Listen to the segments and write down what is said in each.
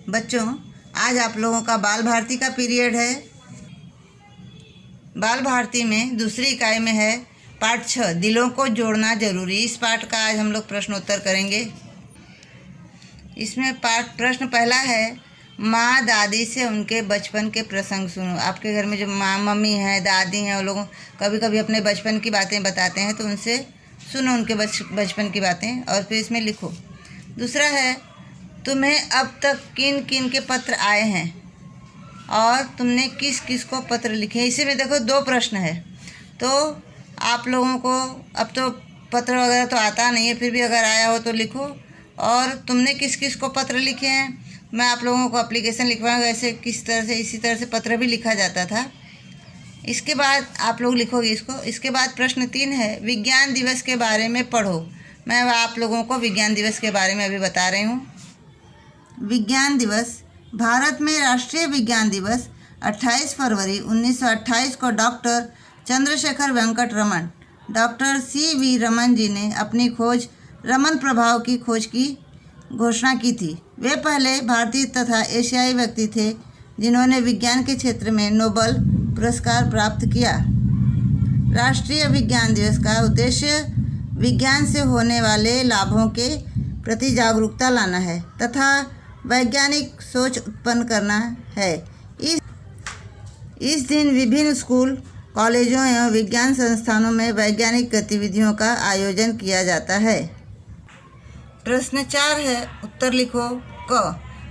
बच्चों, आज आप लोगों का बाल भारती का पीरियड है। बाल भारती में दूसरी इकाई में है पाठ 6, दिलों को जोड़ना जरूरी। इस पाठ का आज हम लोग प्रश्नोत्तर करेंगे। इसमें प्रश्न पहला है, माँ दादी से उनके बचपन के प्रसंग सुनो। आपके घर में जो माँ मम्मी हैं, दादी हैं, वो लोग कभी कभी अपने बचपन की बातें बताते हैं, तो उनसे सुनो उनके बचपन की बातें और फिर इसमें लिखो। दूसरा है, तुम्हें अब तक किन किन के पत्र आए हैं और तुमने किस किस को पत्र लिखे। इसी में देखो 2 प्रश्न है, तो आप लोगों को अब तो पत्र वगैरह तो आता नहीं है, फिर भी अगर आया हो तो लिखो। और तुमने किस किस को पत्र लिखे हैं, मैं आप लोगों को एप्लीकेशन लिखवाऊंगा, ऐसे किस तरह से इसी तरह से पत्र भी लिखा जाता था। इसके बाद आप लोग लिखोगे इसको। इसके बाद प्रश्न 3 है, विज्ञान दिवस के बारे में पढ़ो। मैं आप लोगों को विज्ञान दिवस के बारे में अभी बता रही हूँ। विज्ञान दिवस, भारत में राष्ट्रीय विज्ञान दिवस 28 फरवरी 1928 को doctor Chandrashekhar Venkat Raman, doctor CV Raman ji ने अपनी खोज रमन प्रभाव की खोज की घोषणा की थी। वे पहले भारतीय तथा एशियाई व्यक्ति थे जिन्होंने विज्ञान के क्षेत्र में नोबेल पुरस्कार प्राप्त किया। राष्ट्रीय विज्ञान दिवस का उद्देश्य विज्ञान से होने वाले लाभों के प्रति जागरूकता लाना है तथा वैज्ञानिक सोच उत्पन्न करना है। इस दिन विभिन्न स्कूल, कॉलेजों एवं विज्ञान संस्थानों में वैज्ञानिक गतिविधियों का आयोजन किया जाता है। प्रश्न 4 है, उत्तर लिखो। क,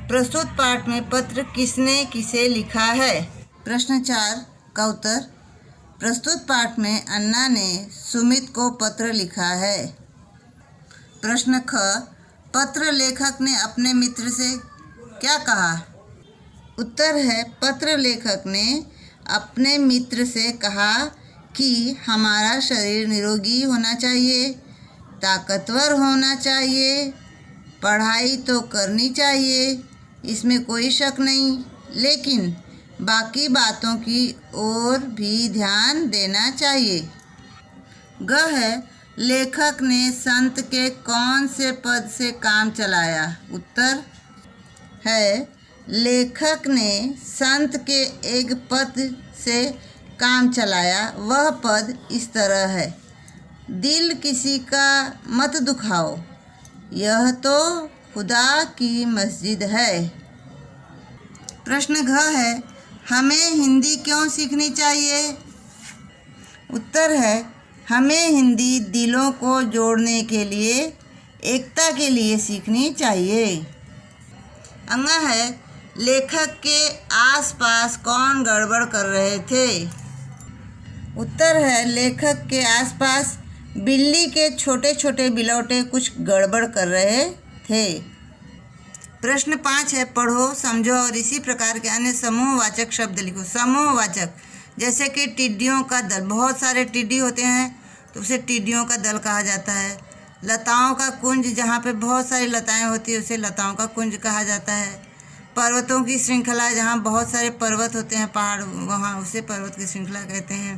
प्रस्तुत पाठ में पत्र किसने किसे लिखा है। प्रश्न 4 का उत्तर, प्रस्तुत पाठ में अन्ना ने सुमित को पत्र लिखा है। प्रश्न ख, पत्र लेखक ने अपने मित्र से क्या कहा। उत्तर है, पत्र लेखक ने अपने मित्र से कहा कि हमारा शरीर निरोगी होना चाहिए, ताकतवर होना चाहिए, पढ़ाई तो करनी चाहिए, इसमें कोई शक नहीं, लेकिन बाकी बातों की ओर भी ध्यान देना चाहिए। ग है, लेखक ने संत के कौन से पद से काम चलाया। उत्तर है, लेखक ने संत के एक पद से काम चलाया। वह पद इस तरह है, दिल किसी का मत दुखाओ, यह तो खुदा की मस्जिद है। प्रश्न घ है, हमें हिंदी क्यों सीखनी चाहिए। उत्तर है, हमें हिंदी दिलों को जोड़ने के लिए, एकता के लिए सीखनी चाहिए। अंगा है, लेखक के आसपास कौन गड़बड़ कर रहे थे। उत्तर है, लेखक के आसपास बिल्ली के छोटे छोटे बिलौटे कुछ गड़बड़ कर रहे थे। प्रश्न 5 है, पढ़ो, समझो और इसी प्रकार के अन्य समूहवाचक शब्द लिखो। समूहवाचक जैसे कि टिड्डियों का दल, बहुत सारे टिड्डी होते हैं तो उसे टिड्डियों का दल कहा जाता है। लताओं का कुंज, जहाँ पे बहुत सारी लताएं होती है उसे लताओं का कुंज कहा जाता है। पर्वतों की श्रृंखला, जहाँ बहुत सारे पर्वत होते हैं, पहाड़, वहाँ उसे पर्वत की श्रृंखला कहते हैं।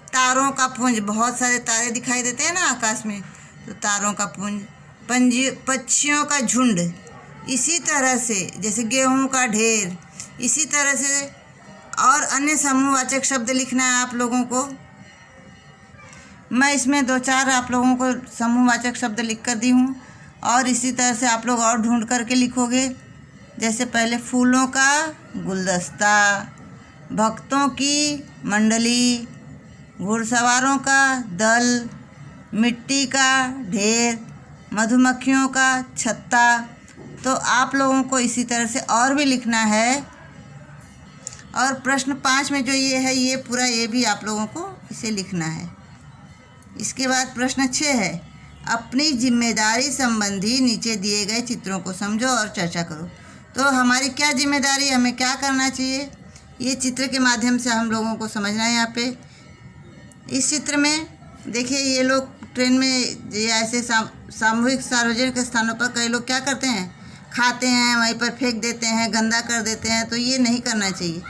तारों का पुंज, बहुत सारे तारे दिखाई देते हैं ना आकाश में, तो तारों का पुंज। पक्षियों का झुंड, इसी तरह से जैसे गेहूं का ढेर, इसी तरह से और अन्य समूहवाचक शब्द लिखना है आप लोगों को। मैं इसमें 2-4 आप लोगों को समूहवाचक शब्द लिख कर दी हूँ और इसी तरह से आप लोग और ढूंढ करके लिखोगे। जैसे पहले फूलों का गुलदस्ता, भक्तों की मंडली, घुड़सवारों का दल, मिट्टी का ढेर, मधुमक्खियों का छत्ता। तो आप लोगों को इसी तरह से और भी लिखना है। और प्रश्न 5 में जो ये है, ये पूरा ये भी आप लोगों को इसे लिखना है। इसके बाद प्रश्न 6 है, अपनी जिम्मेदारी संबंधी नीचे दिए गए चित्रों को समझो और चर्चा करो। तो हमारी क्या जिम्मेदारी, हमें क्या करना चाहिए, ये चित्र के माध्यम से हम लोगों को समझना है। यहाँ पे इस चित्र में देखिए, ये लोग ट्रेन में ये ऐसे सामूहिक सार्वजनिक स्थानों पर कई लोग क्या करते हैं, खाते हैं, वहीं पर फेंक देते हैं, गंदा कर देते हैं। तो ये नहीं करना चाहिए।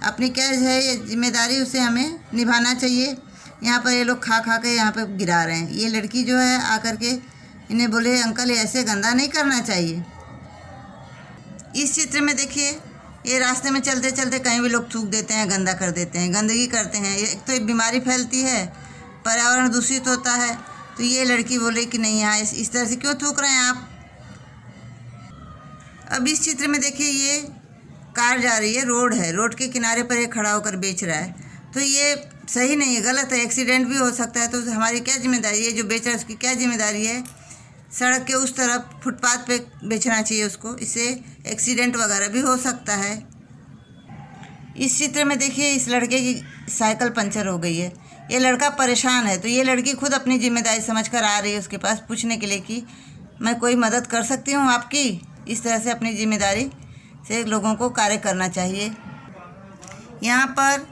अपनी क्या है ये जिम्मेदारी, उसे हमें निभाना चाहिए। यहाँ पर ये लोग खा खा के यहाँ पे गिरा रहे हैं। ये लड़की जो है आकर के इन्हें बोले, अंकल ये ऐसे गंदा नहीं करना चाहिए। इस चित्र में देखिए, ये रास्ते में चलते चलते कहीं भी लोग थूक देते हैं, गंदा कर देते हैं, गंदगी करते हैं। एक तो एक बीमारी फैलती है, पर्यावरण दूषित होता है। तो ये लड़की बोले कि नहीं, यहाँ इस तरह से क्यों थूक रहे हैं आप। अब इस चित्र में देखिए, ये कार जा रही है, रोड है, रोड के किनारे पर ये खड़ा होकर बेच रहा है। तो ये सही नहीं है, गलत है, एक्सीडेंट भी हो सकता है। तो हमारी क्या जिम्मेदारी है, जो बेच रहा है उसकी क्या जिम्मेदारी है, सड़क के उस तरफ फुटपाथ पे बेचना चाहिए उसको, इससे एक्सीडेंट वगैरह भी हो सकता है। इस चित्र में देखिए, इस लड़के की साइकिल पंचर हो गई है, ये लड़का परेशान है। तो ये लड़की खुद अपनी जिम्मेदारी समझकर आ रही है उसके पास पूछने के लिए कि मैं कोई मदद कर सकती हूँ आपकी। इस तरह से अपनी जिम्मेदारी से लोगों को कार्य करना चाहिए। यहाँ पर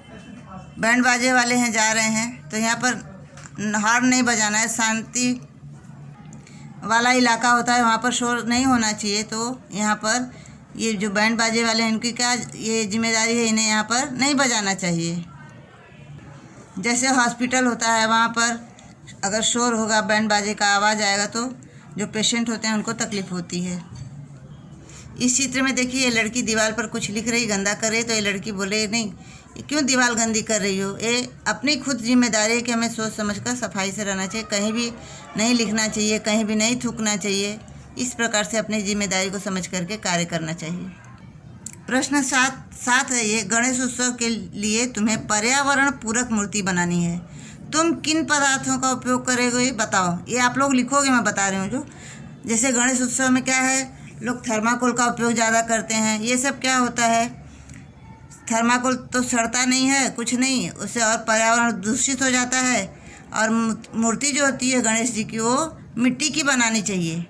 बैंड बाजे वाले हैं, जा रहे हैं, तो यहाँ पर हॉर्न नहीं बजाना है, शांति वाला इलाका होता है, वहाँ पर शोर नहीं होना चाहिए। तो यहाँ पर ये जो बैंड बाजे वाले हैं, इनकी क्या ये जिम्मेदारी है, इन्हें यहाँ पर नहीं बजाना चाहिए। जैसे हॉस्पिटल होता है, वहाँ पर अगर शोर होगा, बैंड बाजे का आवाज़ आएगा, तो जो पेशेंट होते हैं उनको तकलीफ़ होती है। इस चित्र में देखिए, ये लड़की दीवार पर कुछ लिख रही, गंदा कर रही। तो ये लड़की बोले नहीं, क्यों दीवार गंदी कर रही हो, ये अपनी खुद जिम्मेदारी है कि हमें सोच समझकर सफाई से रहना चाहिए, कहीं भी नहीं लिखना चाहिए, कहीं भी नहीं थूकना चाहिए। इस प्रकार से अपनी जिम्मेदारी को समझ करके कार्य करना चाहिए। प्रश्न 7 है ये, गणेश उत्सव के लिए तुम्हें पर्यावरण पूरक मूर्ति बनानी है, तुम किन पदार्थों का उपयोग करोगे बताओ। ये आप लोग लिखोगे, मैं बता रही हूँ। जो जैसे गणेश उत्सव में क्या है, लोग थर्माकोल का उपयोग ज़्यादा करते हैं। ये सब क्या होता है, थर्माकोल तो सड़ता नहीं है, कुछ नहीं, उससे और पर्यावरण दूषित हो जाता है। और मूर्ति जो होती है गणेश जी की, वो मिट्टी की बनानी चाहिए।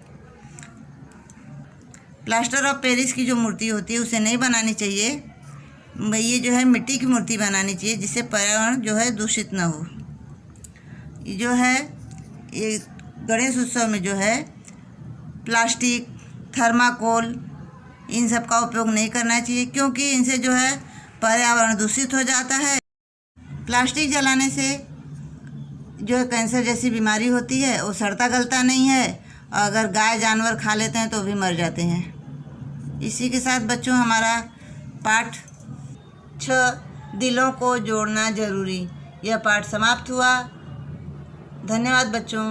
प्लास्टर ऑफ पेरिस की जो मूर्ति होती है उसे नहीं बनानी चाहिए, ये जो है मिट्टी की मूर्ति बनानी चाहिए, जिससे पर्यावरण जो है दूषित ना हो। ये जो है, ये गणेश उत्सव में जो है प्लास्टिक, थर्माकोल, इन सब का उपयोग नहीं करना चाहिए, क्योंकि इनसे जो है पर्यावरण दूषित हो जाता है। प्लास्टिक जलाने से जो है कैंसर जैसी बीमारी होती है, वो सड़ता गलता नहीं है, और अगर गाय जानवर खा लेते हैं तो भी मर जाते हैं। इसी के साथ बच्चों, हमारा पाठ 6 दिलों को जोड़ना जरूरी, यह पाठ समाप्त हुआ। धन्यवाद बच्चों।